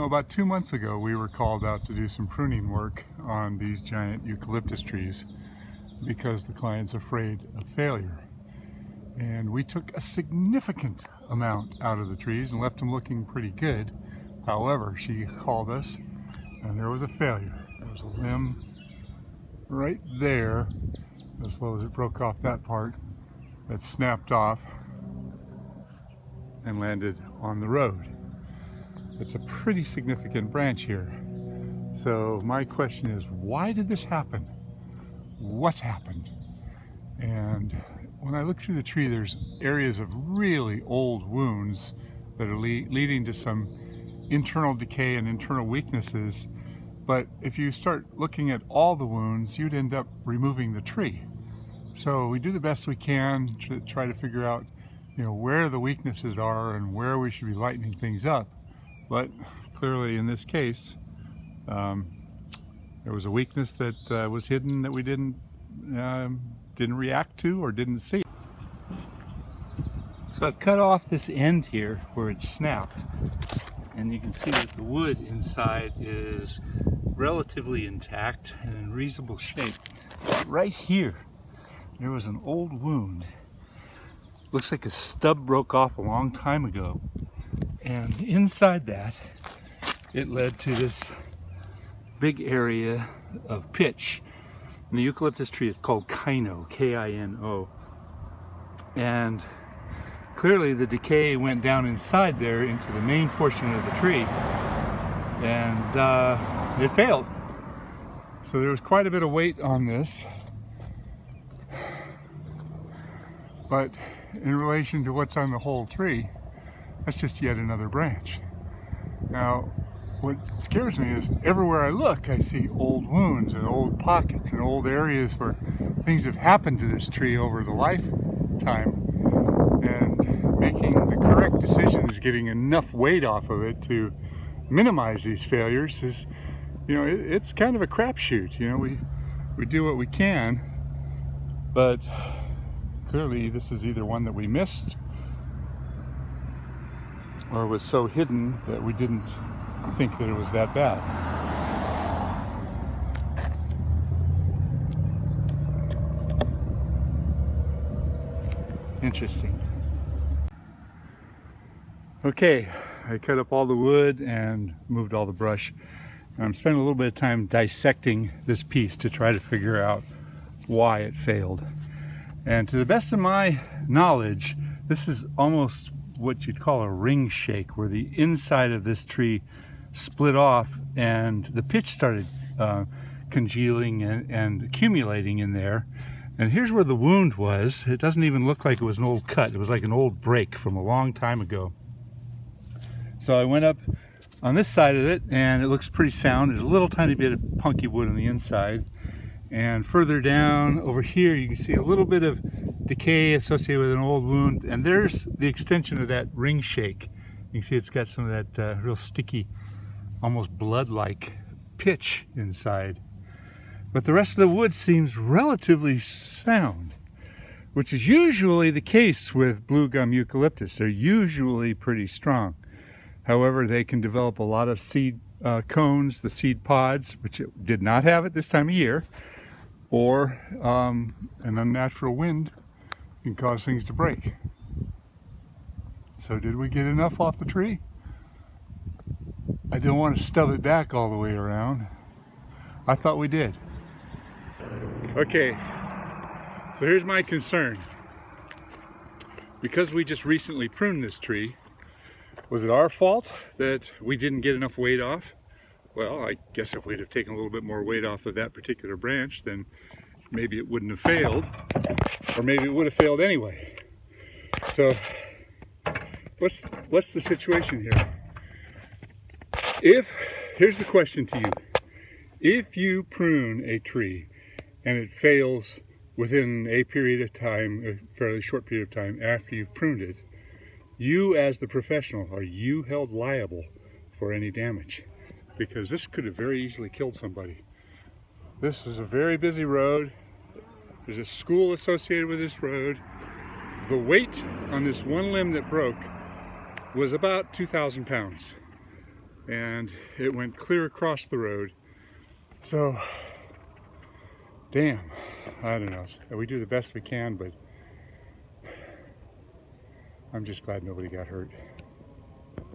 know, about 2 months ago we were called out to do some pruning work on these giant eucalyptus trees because the client's afraid of failure. And we took a significant amount out of the trees and left them looking pretty good. However, she called us and there was a failure. There was a limb right there, as well as it broke off that part, that snapped off and landed on the road. It's a pretty significant branch here. So my question is, why did this happen? What happened? And when I look through the tree, there's areas of really old wounds that are leading to some internal decay and internal weaknesses. But if you start looking at all the wounds, you'd end up removing the tree. So we do the best we can to try to figure out, you know, where the weaknesses are and where we should be lightening things up. But clearly in this case, there was a weakness that was hidden that we didn't react to or didn't see. So I've cut off this end here where it snapped, and you can see that the wood inside is relatively intact and in reasonable shape. But right here, there was an old wound. Looks like a stub broke off a long time ago. And inside that, it led to this big area of pitch. And the eucalyptus tree is called Kino, K-I-N-O. And clearly the decay went down inside there into the main portion of the tree. And it failed. So there was quite a bit of weight on this. But in relation to what's on the whole tree, that's just yet another branch. Now, what scares me is everywhere I look, I see old wounds and old pockets and old areas where things have happened to this tree over the lifetime. And making the correct decision is getting enough weight off of it to minimize these failures is, you know, it's kind of a crapshoot. You know, we do what we can, but clearly this is either one that we missed or was so hidden that we didn't think that it was that bad. Interesting. Okay, I cut up all the wood and moved all the brush. And I'm spending a little bit of time dissecting this piece to try to figure out why it failed. And to the best of my knowledge, this is almost what you'd call a ring shake, where the inside of this tree split off and the pitch started congealing and accumulating in there. And here's where the wound was. It doesn't even look like it was an old cut. It was like an old break from a long time ago. So I went up on this side of it and it looks pretty sound. There's a little tiny bit of punky wood on the inside. And further down over here, you can see a little bit of decay associated with an old wound. And there's the extension of that ring shake. You can see it's got some of that real sticky, almost blood-like pitch inside. But the rest of the wood seems relatively sound, which is usually the case with blue gum eucalyptus. They're usually pretty strong. However, they can develop a lot of seed cones, the seed pods, which it did not have at this time of year, or an unnatural wind can cause things to break. So did we get enough off the tree? I don't want to stub it back all the way around. I thought we did. Okay, so here's my concern. Because we just recently pruned this tree, was it our fault that we didn't get enough weight off? Well, I guess if we'd have taken a little bit more weight off of that particular branch, then maybe it wouldn't have failed, or maybe it would have failed anyway. So, what's the situation here? Here's the question to you. If you prune a tree and it fails within a period of time, a fairly short period of time after you've pruned it, you as the professional, are you held liable for any damage? Because this could have very easily killed somebody. This is a very busy road. There's a school associated with this road. The weight on this one limb that broke was about 2,000 pounds. and it went clear across the road. So, damn, I don't know. We do the best we can, but I'm just glad nobody got hurt.